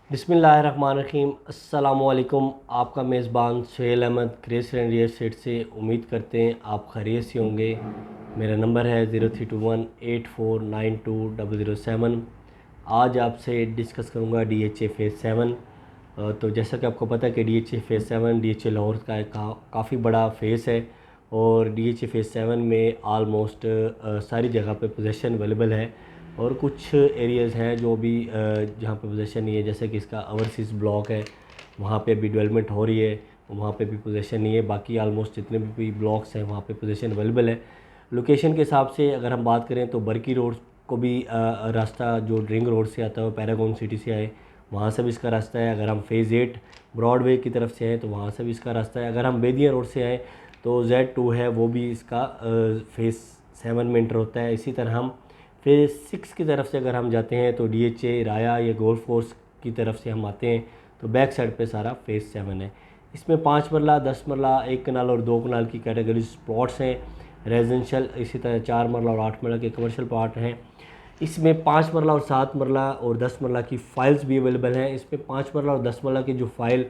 बिस्मिल्लाहिर्रहमानिर्रहीम। अस्सलामुअलैकुम। आपका मेज़बान Suhail Ahmad Cresson real estate से। उम्मीद करते हैं आप खैरियत से होंगे। मेरा नंबर है 032184920007। आज आपसे डिस्कस करूंगा DHA फ़ेज़ 7। तो जैसा कि आपको पता है कि DHA फ़ेज़ 7 DHA लाहौर का काफ़ी बड़ा फ़ेज़ है और DHA फ़ेज़ 7 में आलमोस्ट सारी जगह पे पोजीशन अवेलेबल है और कुछ एरियाज़ हैं जो भी जहाँ पे पोजीशन नहीं है, जैसे कि इसका ओवरसीज़ ब्लॉक है, वहाँ पे भी डेवलपमेंट हो रही है, वहाँ पे भी पोजीशन नहीं है। बाकी आलमोस्ट जितने भी ब्लॉक्स हैं वहाँ पे पोजीशन अवेलेबल है। लोकेशन के हिसाब से अगर हम बात करें तो बरकी रोड को भी रास्ता जो रिंग रोड से आता है, पैरागॉन सिटी से आए वहाँ से भी इसका रास्ता है। अगर हम फ़ेज़ 8 ब्रॉडवे की तरफ से आए तो वहाँ से भी इसका रास्ता है। अगर हम बेदिया रोड से आए तो Z2 है, वो भी इसका फ़ेज़ 7 में इंटर होता है। इसी तरह हम फ़ेज़ 6 की तरफ से अगर हम जाते हैं तो DHA राया या गोल्फ कोर्स की तरफ से हम आते हैं तो बैक साइड पे सारा फ़ेज़ 7 है। इसमें 5 मरला, 10 मरला, 1 कनाल और 2 कनाल की कैटेगरीज प्लॉट्स हैं रेजिडेंशियल। इसी तरह 4 मरला और 8 मरला के कमर्शियल प्लॉट हैं। इसमें 5 मरला और 7 मरला और 10 मरला की फ़ाइल्स भी अवेलेबल हैं। इसमें 5 मरला और 10 मरला की जो फ़ाइल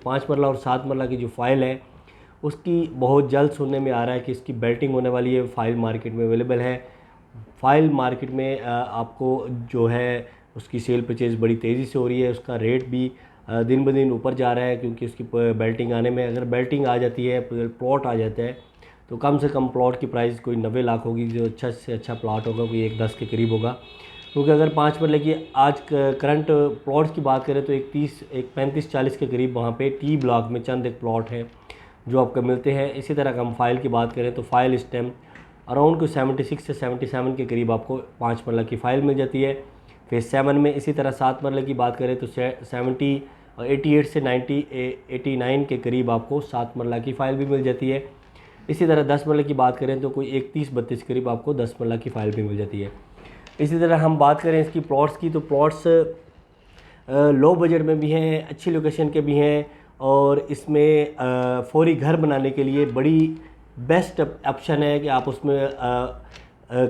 5 मरला और 7 मरला की जो फ़ाइल है उसकी बहुत जल्द सुनने में आ रहा है कि इसकी बेल्टिंग होने वाली है। फ़ाइल मार्केट में अवेलेबल है। फ़ाइल मार्केट में आपको जो है उसकी सेल परचेज़ बड़ी तेज़ी से हो रही है। उसका रेट भी दिन ब दिन ऊपर जा रहा है क्योंकि उसकी बेल्टिंग आने में, अगर बेल्टिंग आ जाती है, प्लॉट आ जाता है तो कम से कम प्लॉट की प्राइस कोई 90 लाख होगी। जो अच्छा से अच्छा प्लॉट होगा कोई 1-10 के करीब होगा। क्योंकि अगर 5 मरले की आज करंट प्लॉट्स की बात करें तो एक 35-40 के करीब वहाँ पे टी ब्लॉक में चंद एक प्लॉट हैं जो आपको मिलते हैं। इसी तरह हम फ़ाइल की बात करें तो फ़ाइल इस टाइम अराउंड को 76 से 77 के करीब आपको 5 मरला की फ़ाइल मिल जाती है फ़ेज़ 7 में। इसी तरह 7 मरले की बात करें तो 88 से 89 के करीब आपको 7 मरला की फ़ाइल भी मिल जाती है। इसी तरह 10 मरले की बात करें तो कोई 31-32 करीब आपको 10 मरला की फ़ाइल भी मिल जाती है। इसी तरह हम बात करें इसकी प्लॉट्स की तो प्लॉट्स लो बजट में भी हैं, अच्छी लोकेशन के भी हैं और इसमें फौरी घर बनाने के लिए बड़ी बेस्ट ऑप्शन है कि आप उसमें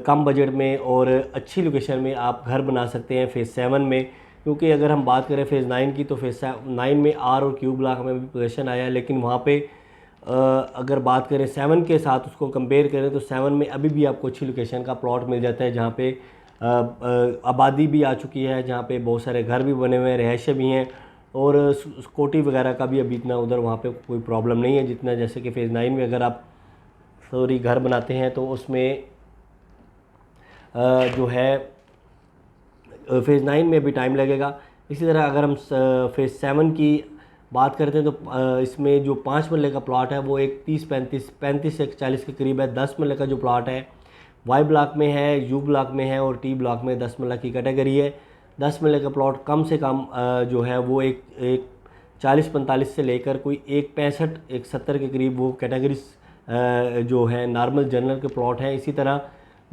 कम बजट में और अच्छी लोकेशन में आप घर बना सकते हैं फ़ेज़ 7 में। क्योंकि अगर हम बात करें फ़ेज़ 9 की तो फ़ेज़ 9 में आर और क्यू ब्लॉक में भी पोजीशन आया है, लेकिन वहाँ पे अगर बात करें 7 के साथ उसको कंपेयर करें तो 7 में अभी भी आपको अच्छी लोकेशन का प्लॉट मिल जाता है जहाँ पे आबादी भी आ चुकी है, जहाँ पे बहुत सारे घर भी बने हुए हैं, रहायशें भी हैं और सिक्योरिटी वगैरह का भी अभी इतना उधर वहाँ पे कोई प्रॉब्लम नहीं है जितना जैसे कि फ़ेज़ 9 में अगर आप सॉरी घर बनाते हैं तो उसमें जो है फ़ेज़ 9 में भी टाइम लगेगा। इसी तरह अगर हम फ़ेज़ 7 की बात करते हैं तो इसमें जो 5 मरले का प्लॉट है वो एक 35 से 40 के करीब है। 10 मरले का जो प्लॉट है वाई ब्लॉक में है, यू ब्लॉक में है और टी ब्लॉक में 10 मरला की कैटेगरी है। 10 मरले का प्लॉट कम से कम जो है वो एक 40-45 से लेकर कोई एक 65 एक 70 के करीब वो कैटेगरीज जो है नॉर्मल जनरल के प्लॉट हैं। इसी तरह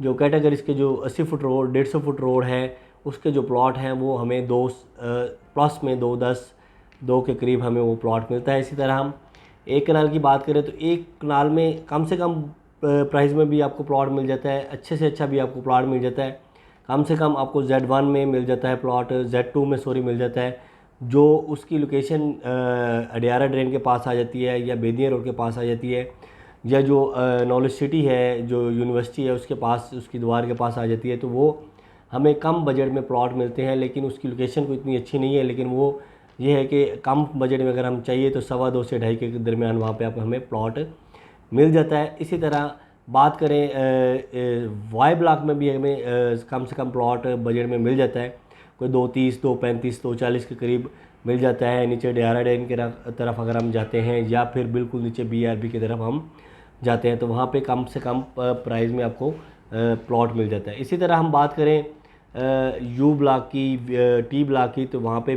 जो कैटेगरीज के जो 80 फुट रोड 150 फुट रोड है उसके जो प्लॉट हैं वो हमें दो प्लस में 2 के करीब हमें वो प्लॉट मिलता है। इसी तरह हम एक कनाल की बात करें तो एक कनाल में कम से कम प्राइस में भी आपको प्लॉट मिल जाता है, अच्छे से अच्छा भी आपको प्लॉट मिल जाता है। कम से कम आपको Z1 में मिल जाता है प्लॉट, Z2 में मिल जाता है जो उसकी लोकेशन अडियारा ड्रेन के पास आ जाती है या बेदिया रोड के पास आ जाती है या जो नॉलेज सिटी है जो यूनिवर्सिटी है उसके पास, उसकी दीवार के पास आ जाती है। तो वो हमें कम बजट में प्लॉट मिलते हैं लेकिन उसकी लोकेशन को इतनी अच्छी नहीं है, लेकिन वो ये है कि कम बजट में अगर हम चाहिए तो 2.25 से 2.5 के दरमियान वहाँ पे आप हमें प्लॉट मिल जाता है। इसी तरह बात करें वाई ब्लॉक में भी हमें कम से कम प्लॉट बजट में मिल जाता है, कोई 2.30, 2.35, 2.40 के करीब मिल जाता है। नीचे डियारा डैम की तरफ अगर हम जाते हैं या फिर बिल्कुल नीचे BRB की तरफ हम जाते हैं तो वहाँ पे कम से कम प्राइस में आपको प्लॉट मिल जाता है। इसी तरह हम बात करें यू ब्लॉक की, टी ब्लॉक की, तो वहाँ पे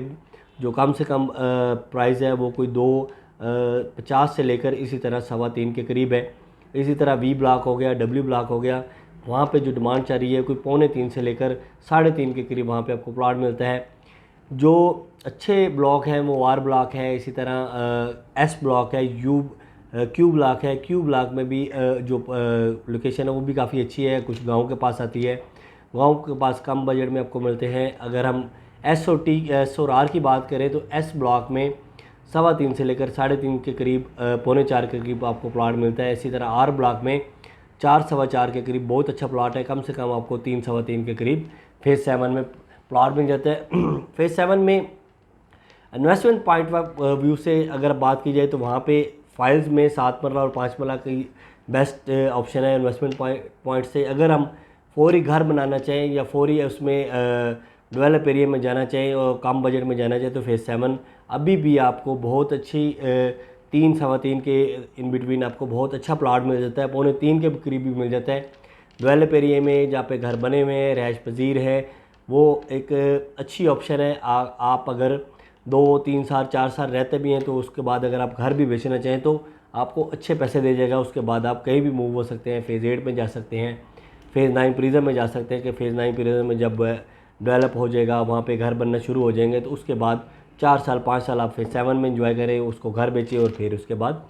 जो कम से कम प्राइस है वो कोई 2.50 से लेकर इसी तरह 3.25 के करीब है। इसी तरह V ब्लॉक हो गया, W ब्लॉक हो गया, वहाँ पे जो डिमांड चाह रही है कोई 2.25 से लेकर 3.5 के करीब वहाँ पे आपको प्लॉट मिलता है। जो अच्छे ब्लॉक हैं वो R ब्लॉक है, इसी तरह S ब्लॉक है, क्यू ब्लॉक है। क्यू ब्लॉक में भी जो लोकेशन है वो भी काफ़ी अच्छी है, कुछ गाँव के पास आती है, गाँव के पास कम बजट में आपको मिलते हैं। अगर हम एस और आर की बात करें तो एस ब्लॉक में 3.25 से लेकर 3.5 के करीब, 3.25 के करीब आपको प्लॉट मिलता है। इसी तरह आर ब्लॉक में 4-4.25 के करीब बहुत अच्छा प्लॉट है, कम से कम आपको 3-3.25 के करीब फेज़ 7 में प्लॉट मिल जाता है। फेज़ 7 में इन्वेस्टमेंट पॉइंट ऑफ व्यू से अगर बात की जाए तो वहाँ पे फाइल्स में 7 मरला और 5 मरला की बेस्ट ऑप्शन है इन्वेस्टमेंट पॉइंट से। अगर हम फौरी घर बनाना चाहें या फौरी उसमें डेवलप एरिया में जाना चाहें और कम बजट में जाना चाहें तो फेज़ 7 अभी भी आपको बहुत अच्छी 3-3.25 के इन बिटवीन आपको बहुत अच्छा प्लॉट मिल जाता है, 2.25 के करीब भी मिल जाता है। डेवलप एरिया में जहाँ पे घर बने हुए हैं, रहायश पजीर है, वो एक अच्छी ऑप्शन है। आप अगर 2-3 साल 4 साल रहते भी हैं तो उसके बाद अगर आप घर भी बेचना चाहें तो आपको अच्छे पैसे दे जाएगा। उसके बाद आप कहीं भी मूव हो सकते हैं, फेज़ 8 में जा सकते हैं, फेज़ 9 प्रिज्म में जा सकते हैं कि फेज़ 9 प्रिज्म में जब डेवलप हो जाएगा, वहाँ पे घर बनना शुरू हो जाएंगे तो उसके बाद 4 साल 5 साल आप फेज़ 7 में एंजॉय करें, उसको घर बेचें और फिर उसके बाद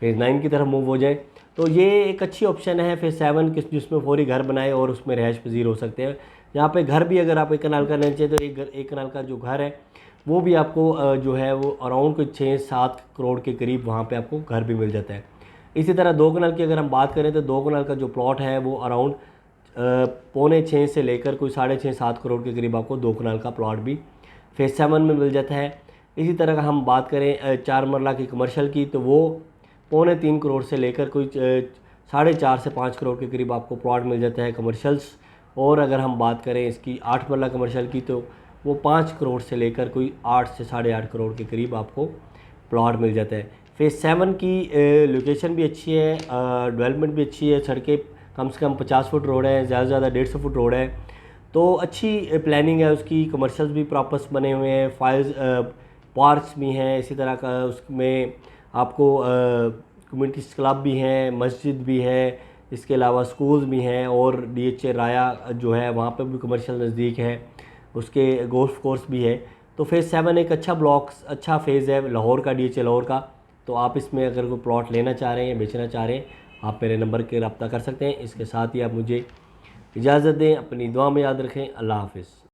फेज़ 9 की तरफ मूव हो जाए। तो ये एक अच्छी ऑप्शन है फेज़ 7 जिसमें फौरी घर बनाए और उसमें रहायश पजीर हो सकते हैं। यहाँ पे घर भी अगर आप 1 कनाल का लेना चाहिए तो एक कनाल का जो घर है वो भी आपको जो है वो अराउंड कोई 6-7 करोड़ के करीब वहाँ पे आपको घर भी मिल जाता है। इसी तरह 2 कनाल की अगर हम बात करें तो 2 कनाल का जो प्लॉट है वो अराउंड 6.25 से लेकर कोई 6.5-7 करोड़ के करीब आपको 2 कनाल का प्लॉट भी फेज़ 7 में मिल जाता है। इसी तरह का हम बात करें 4 मरला की कमर्शियल की तो वो 3.25 करोड़ से लेकर कोई 4.5 से 5 करोड़ के करीब आपको प्लॉट मिल जाता है कमर्शियल्स। और अगर हम बात करें इसकी 8 मरला कमर्शियल की तो वो 5 करोड़ से लेकर कोई 8 से 8.5 करोड़ के करीब आपको प्लॉट मिल जाता है। फेज़ 7 की लोकेशन भी अच्छी है, डेवलपमेंट भी अच्छी है, सड़कें कम से कम 50 फुट रोड है, ज़्यादा से ज़्यादा 150 फुट रोड है, तो अच्छी प्लानिंग है उसकी। कमर्शियल्स भी प्रॉपर्स बने हुए हैं, फाइल्स पार्क्स भी हैं, इसी तरह का उसमें आपको कम्युनिटी क्लब भी हैं, मस्जिद भी है, इसके अलावा स्कूल्स भी हैं और DHA राया जो है वहाँ पर भी कमर्शियल नज़दीक है, उसके गोल्फ कोर्स भी है। तो फेज़ 7 एक अच्छा फेज़ है लाहौर का, DHA लाहौर का। तो आप इसमें अगर कोई प्लॉट लेना चाह रहे हैं या बेचना चाह रहे हैं आप मेरे नंबर के रब्ता कर सकते हैं। इसके साथ ही आप मुझे इजाज़त दें, अपनी दुआ में याद रखें। अल्लाह हाफ़िज़।